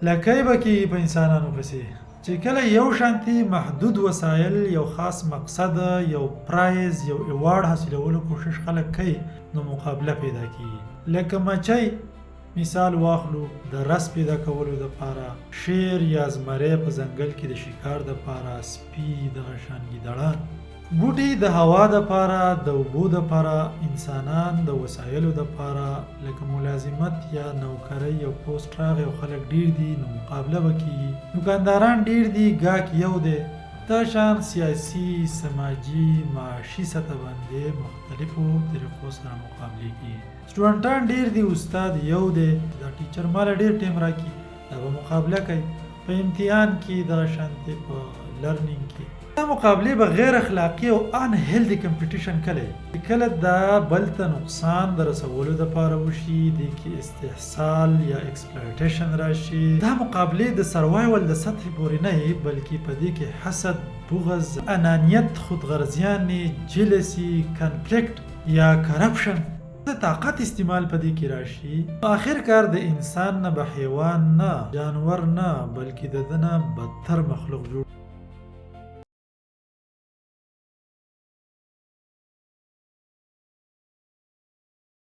لکۍ به کېږي په انسانانو پسې چې کله یو شانتي محدود وسایل یو خاص مقصد یو پرایز یو ایوارډ حاصلولو کوشش خلک کوي نو مقابله پیدا کېږي. لکه مچۍ مثال واخلو د رس پیدا کولو دپاره، شیر یا زمری په ځنګل کې د شکار دپاره، سپي دغه شان ګیدړان، بوټي د هوا دپاره، د اوبو دپاره، انسانان د وسایلو دپاره. لکه ملازمت یا نوکرۍ یو پوسټ راغی او خلک ډیر دي نو مقابله به کېږي. دوکانداران ډیر دي ګاهک یو دی. دا شان سیاسي، سماجي، معاشي سطح باندې مختلفو طریقو سره مقابلې کېږي. سټوډنټان ډیر دي، استاد یو دی. دا ټیچر ماله ډیر ټیم راکړي دا به مقابله کوي. په امتحان کې دغه شانتې په لرنینګ کې دا مقابلې به غیر اخلاقي او ان هیلدي کمپټیشن کله دا بل ته نقصان د رسولو دپاره وشي، د کې استحصال یا ایکسپلایټیشن راشي. دا مقابلې د سروایول د سطح پورې نه وي بلکې په دې کې حسد، بغض، انانیت، خودغرضیانې، جلسي، کنفلیکټ یا کرپشن د طاقت استعمال په دې کې راشي. په آخر کار د انسان نه به حیوان نه، جانور نه بلکې د ده نه بدتر مخلوق جوړ